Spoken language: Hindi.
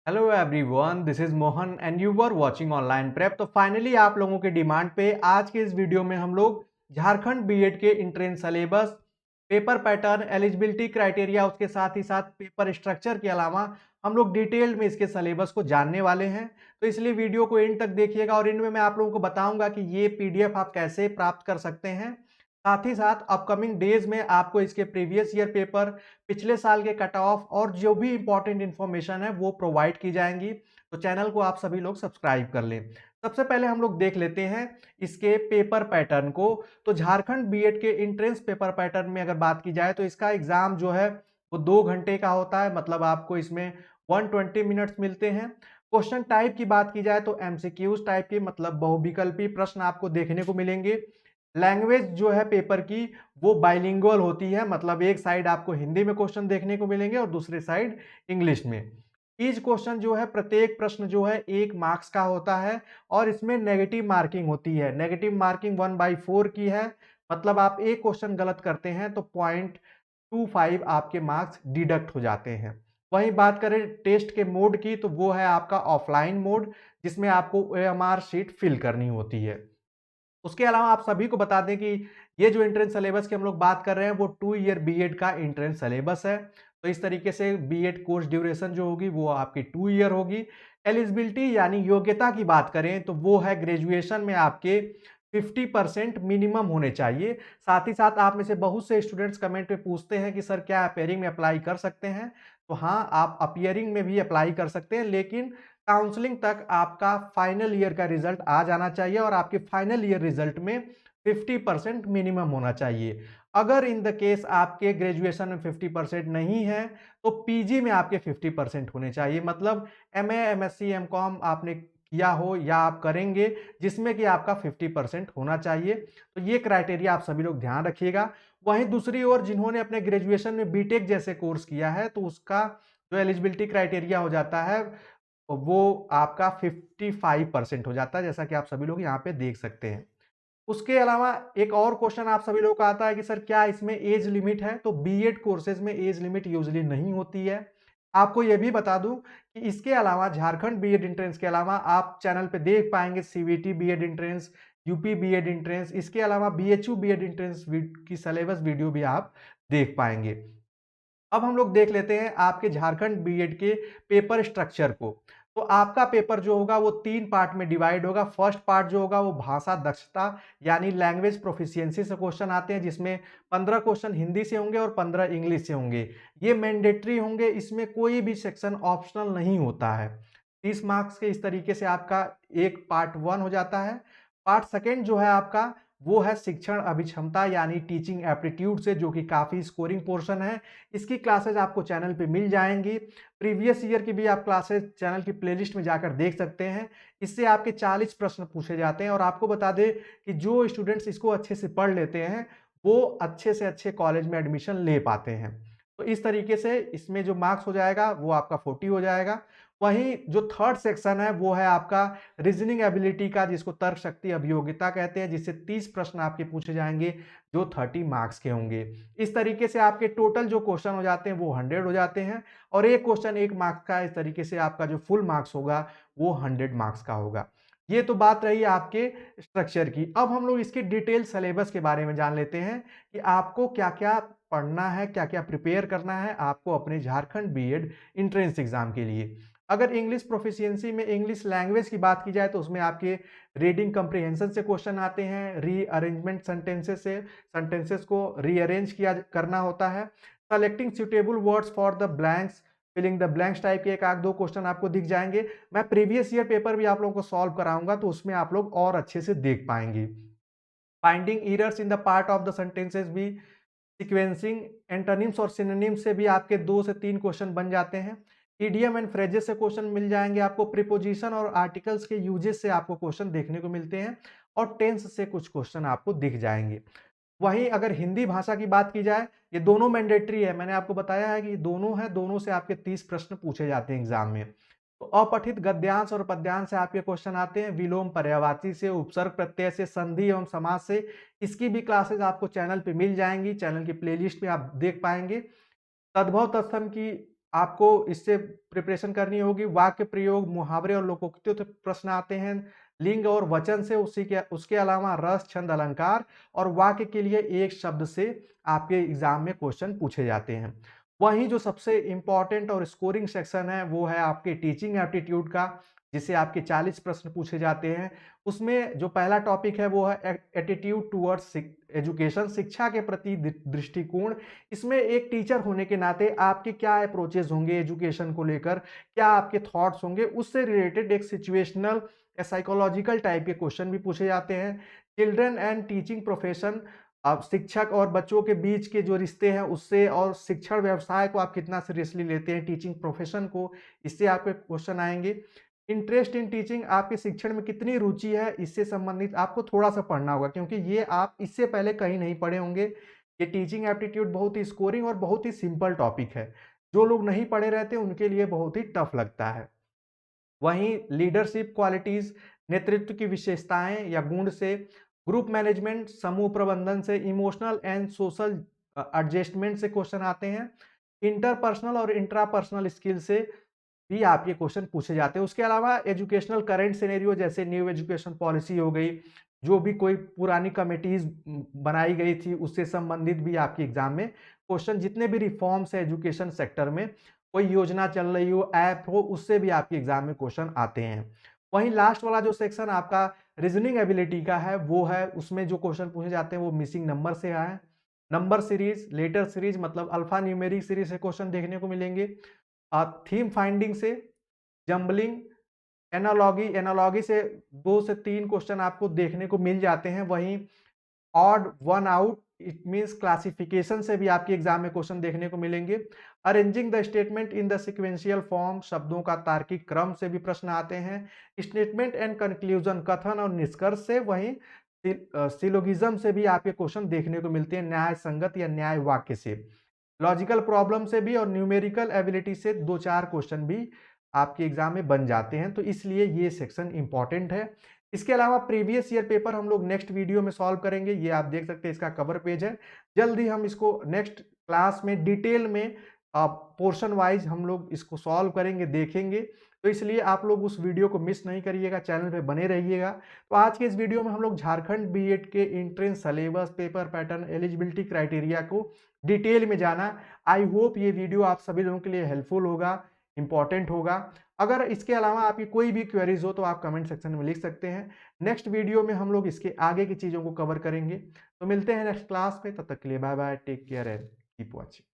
Hello everyone, this is Mohan and you were watching online prep. तो फाइनली आप लोगों के डिमांड पे आज के इस वीडियो में हम लोग झारखंड बीएड के entrance syllabus, paper pattern, eligibility criteria, उसके साथ ही साथ पेपर स्ट्रक्चर के अलावा हम लोग डिटेल में इसके सिलेबस को जानने वाले हैं। तो इसलिए वीडियो को एंड तक देखिएगा और एंड में मैं आप लोगों को बताऊंगा कि ये पीडीएफ आप कैसे प्राप्त कर सकते हैं। साथ ही साथ अपकमिंग डेज में आपको इसके प्रीवियस ईयर पेपर, पिछले साल के कट ऑफ और जो भी इंपॉर्टेंट इंफॉर्मेशन है वो प्रोवाइड की जाएंगी। तो चैनल को आप सभी लोग सब्सक्राइब कर लें। सबसे पहले हम लोग देख लेते हैं इसके पेपर पैटर्न को। तो झारखंड बीएड के इंट्रेंस पेपर पैटर्न में अगर बात की जाए तो इसका एग्जाम जो है वो 2 घंटे का होता है, मतलब आपको इसमें 120 मिनट्स मिलते हैं। क्वेश्चन टाइप की बात की जाए तो एमसीक्यूज टाइप के, मतलब बहुविकल्पी प्रश्न आपको देखने को मिलेंगे। लैंग्वेज जो है पेपर की वो बाइलिंगुअल होती है, मतलब एक साइड आपको हिंदी में क्वेश्चन देखने को मिलेंगे और दूसरी साइड इंग्लिश में। ईच क्वेश्चन जो है, प्रत्येक प्रश्न जो है 1 मार्क्स का होता है और इसमें नेगेटिव मार्किंग होती है। नेगेटिव मार्किंग 1/4 की है, मतलब आप एक क्वेश्चन गलत करते हैं तो 0.25 आपके मार्क्स डिडक्ट हो जाते हैं। वहीं बात करें टेस्ट के मोड की तो वो है आपका ऑफलाइन मोड, जिसमें आपको ओएमआर शीट फिल करनी होती है। उसके अलावा आप सभी को बता दें कि ये जो एंट्रेंस सिलेबस की हम लोग बात कर रहे हैं वो 2 ईयर बीएड का एंट्रेंस सिलेबस है। तो इस तरीके से बीएड कोर्स ड्यूरेशन जो होगी वो आपकी 2 ईयर होगी। एलिजिबिलिटी यानी योग्यता की बात करें तो वो है ग्रेजुएशन में आपके 50% मिनिमम होने चाहिए। साथ ही साथ आप में से बहुत से स्टूडेंट्स कमेंट पे पूछते हैं कि सर क्या अपेयरिंग में अप्लाई कर सकते हैं। तो हाँ, आप अपियरिंग में भी अप्लाई कर सकते हैं, लेकिन काउंसलिंग तक आपका फाइनल ईयर का रिजल्ट आ जाना चाहिए और आपके फाइनल ईयर रिजल्ट में 50% मिनिमम होना चाहिए। अगर इन द केस आपके ग्रेजुएशन में 50% नहीं है तो पीजी में आपके 50% होने चाहिए, मतलब एमए, एमएससी, एमकॉम आपने किया हो या आप करेंगे जिसमें कि आपका 50% होना चाहिए। तो ये क्राइटेरिया आप सभी लोग ध्यान रखिएगा। वहीं दूसरी ओर जिन्होंने अपने ग्रेजुएशन में बीटेक जैसे कोर्स किया है तो उसका जो एलिजिबिलिटी क्राइटेरिया हो जाता है वो आपका 55% हो जाता है, जैसा कि आप सभी लोग यहाँ पे देख सकते हैं। उसके अलावा एक और क्वेश्चन आप सभी लोगों का आता है कि सर क्या इसमें एज लिमिट है? तो बीएड कोर्सेज में एज लिमिट यूजुअली नहीं होती है। आपको यह भी बता दूं कि इसके अलावा झारखंड बीएड एंट्रेंस के अलावा आप चैनल पे देख पाएंगे CVT BEd entrance, UP BEd entrance, इसके अलावा बीएचयू बीएड एंट्रेंस की सिलेबस वीडियो भी आप देख पाएंगे। अब हम लोग देख लेते हैं आपके झारखंड बीएड के पेपर स्ट्रक्चर को। तो आपका पेपर जो होगा वो 3 पार्ट में डिवाइड होगा। फर्स्ट पार्ट जो होगा वो भाषा दक्षता यानी लैंग्वेज प्रोफिशिएंसी से क्वेश्चन आते हैं, जिसमें 15 क्वेश्चन हिंदी से होंगे और 15 इंग्लिश से होंगे। ये मैंडेटरी होंगे, इसमें कोई भी सेक्शन ऑप्शनल नहीं होता है। 30 मार्क्स के इस तरीके से आपका एक पार्ट 1 हो जाता है। पार्ट सेकेंड जो है आपका वो है शिक्षण अभिक्षमता यानी टीचिंग एप्टीट्यूड से, जो कि काफी स्कोरिंग पोर्शन है। इसकी क्लासेस आपको चैनल पे मिल जाएंगी। प्रीवियस ईयर की भी आप क्लासेस चैनल की प्लेलिस्ट में जाकर देख सकते हैं। इससे आपके 40 प्रश्न पूछे जाते हैं और आपको बता दें कि जो स्टूडेंट्स इसको अच्छे से पढ़ लेते हैं वो अच्छे से अच्छे कॉलेज में एडमिशन ले पाते हैं। तो इस तरीके से इसमें जो मार्क्स हो जाएगा वो आपका 40 हो जाएगा। वहीं जो थर्ड सेक्शन है वो है आपका रीजनिंग एबिलिटी का, जिसको तर्क शक्ति अभियोगिता कहते हैं, जिससे 30 प्रश्न आपके पूछे जाएंगे जो 30 मार्क्स के होंगे। इस तरीके से आपके टोटल जो क्वेश्चन हो जाते हैं वो 100 हो जाते हैं और एक क्वेश्चन 1 मार्क्स का। इस तरीके से आपका जो फुल मार्क्स होगा वो 100 मार्क्स का होगा। ये तो बात रही आपके स्ट्रक्चर की। अब हम लोग इसके डिटेल सिलेबस के बारे में जान लेते हैं कि आपको क्या क्या पढ़ना है, क्या क्या प्रिपेयर करना है आपको अपने झारखंड बीएड इंट्रेंस एग्जाम के लिए। अगर इंग्लिश प्रोफिशिएंसी में इंग्लिश लैंग्वेज की बात की जाए तो उसमें आपके रीडिंग कंप्रीहेंशन से क्वेश्चन आते हैं, रीअरेंजमेंट सेंटेंसेस से सेंटेंसेस को रीअरेंज किया करना होता है, selecting suitable words for the blanks, filling the blanks type के 1 आध 2 क्वेश्चन आपको दिख जाएंगे। मैं प्रीवियस ईयर पेपर भी आप लोगों को सॉल्व कराऊंगा तो उसमें आप लोग और अच्छे से देख पाएंगे। Finding errors in the part of the sentences भी, सीक्वेंसिंग, एंटोनिम्स और सिनोनिम्स से भी आपके 2 से 3 क्वेश्चन बन जाते हैं। इडियम एंड फ्रेजेस से क्वेश्चन मिल जाएंगे आपको। प्रीपोजिशन और आर्टिकल्स के यूजेस से आपको क्वेश्चन देखने को मिलते हैं और टेंस से कुछ क्वेश्चन आपको दिख जाएंगे। वहीं अगर हिंदी भाषा की बात की जाए, ये दोनों मैंडेटरी है, मैंने आपको बताया है कि ये दोनों है, दोनों से आपके 30 प्रश्न पूछे जाते हैं एग्जाम में। तो अपठित गद्यांश और पद्यांश से आपके क्वेश्चन आते हैं, विलोम पर्यायवाची से, उपसर्ग प्रत्यय से, संधि एवं समास से। इसकी भी क्लासेस आपको चैनल पे मिल जाएंगी, चैनल की प्लेलिस्ट में आप देख पाएंगे। तद्भव तत्सम की आपको इससे प्रिपरेशन करनी होगी। वाक्य प्रयोग, मुहावरे और लोकोक्तियों से प्रश्न आते हैं। लिंग और वचन से उसके अलावा रस, छंद, अलंकार और वाक्य के लिए एक शब्द से आपके एग्जाम में क्वेश्चन पूछे जाते हैं। वहीं जो सबसे इम्पोर्टेंट और स्कोरिंग सेक्शन है वो है आपके टीचिंग एप्टीट्यूड का, जिससे आपके 40 प्रश्न पूछे जाते हैं। उसमें जो पहला टॉपिक है वो है एटीट्यूड टुवर्ड्स एजुकेशन, शिक्षा के प्रति दृष्टिकोण। इसमें एक टीचर होने के नाते आपके क्या अप्रोचेज होंगे एजुकेशन को लेकर, क्या आपके थॉट्स होंगे, उससे रिलेटेड एक सिचुएशनल या साइकोलॉजिकल टाइप के क्वेश्चन भी पूछे जाते हैं। चिल्ड्रन एंड टीचिंग प्रोफेशन, अब शिक्षक और बच्चों के बीच के जो रिश्ते हैं उससे, और शिक्षण व्यवसाय को आप कितना सीरियसली लेते हैं, टीचिंग प्रोफेशन को, इससे आपके क्वेश्चन आएंगे। इंटरेस्ट इन टीचिंग, आपके शिक्षण में कितनी रुचि है, इससे संबंधित आपको थोड़ा सा पढ़ना होगा, क्योंकि ये आप इससे पहले कहीं नहीं पढ़े होंगे। ये टीचिंग एप्टीट्यूड बहुत ही स्कोरिंग और बहुत ही सिंपल टॉपिक है। जो लोग नहीं पढ़े रहते उनके लिए बहुत ही टफ लगता है। वहीं लीडरशिप क्वालिटीज, नेतृत्व की विशेषताएं या गुण से, ग्रुप मैनेजमेंट, समूह प्रबंधन से, इमोशनल एंड सोशल एडजस्टमेंट से क्वेश्चन आते हैं। इंटरपर्सनल और इंट्रापर्सनल स्किल से भी आपके क्वेश्चन पूछे जाते हैं। उसके अलावा एजुकेशनल करंट सिनेरियो, जैसे न्यू एजुकेशन पॉलिसी हो गई, जो भी कोई पुरानी कमिटीज बनाई गई थी उससे संबंधित भी आपके एग्जाम में क्वेश्चन, जितने भी रिफॉर्म्स है एजुकेशन सेक्टर में, कोई योजना चल रही हो, ऐप हो, उससे भी आपके एग्जाम में क्वेश्चन आते हैं। वहीं लास्ट वाला जो सेक्शन आपका रीजनिंग एबिलिटी का है वो है, उसमें जो क्वेश्चन पूछे जाते हैं वो मिसिंग नंबर से है। नंबर सीरीज, लेटर सीरीज मतलब अल्फा न्यूमेरिक सीरीज से क्वेश्चन देखने को मिलेंगे। थीम फाइंडिंग से, जंबलिंग, एनालॉगी, एनालॉगी से 2 से 3 क्वेश्चन आपको देखने को मिल जाते हैं। वहीं odd one out, it means classification से भी आपके एग्जाम में क्वेश्चन देखने को मिलेंगे। Arranging the statement in the sequential form, शब्दों का तार्किक क्रम से भी प्रश्न आते हैं। स्टेटमेंट एंड कंक्लूजन, कथन और निष्कर्ष से। वहीं सिलोगिज्म से भी आपके क्वेश्चन देखने को मिलते हैं, न्याय संगत या न्याय वाक्य से। लॉजिकल प्रॉब्लम से भी और न्यूमेरिकल एबिलिटी से 2-4 क्वेश्चन भी आपके एग्जाम में बन जाते हैं, तो इसलिए ये सेक्शन इंपॉर्टेंट है। इसके अलावा प्रीवियस ईयर पेपर हम लोग नेक्स्ट वीडियो में सॉल्व करेंगे। ये आप देख सकते हैं, इसका कवर पेज है। जल्दी हम इसको नेक्स्ट क्लास में डिटेल में पोर्शन वाइज हम लोग इसको सॉल्व करेंगे, देखेंगे। तो इसलिए आप लोग उस वीडियो को मिस नहीं करिएगा, चैनल पे बने रहिएगा। तो आज के इस वीडियो में हम लोग झारखंड बीएड के entrance syllabus, paper pattern, eligibility criteria को डिटेल में जाना। आई होप ये वीडियो आप सभी लोगों के लिए हेल्पफुल होगा, इंपॉर्टेंट होगा। अगर इसके अलावा आपकी कोई भी क्वेरीज हो तो आप कमेंट सेक्शन में लिख सकते हैं। नेक्स्ट वीडियो में हम लोग इसके आगे की चीज़ों को कवर करेंगे। तो मिलते हैं नेक्स्ट क्लास में, तब तक के लिए bye bye, take care and keep watching.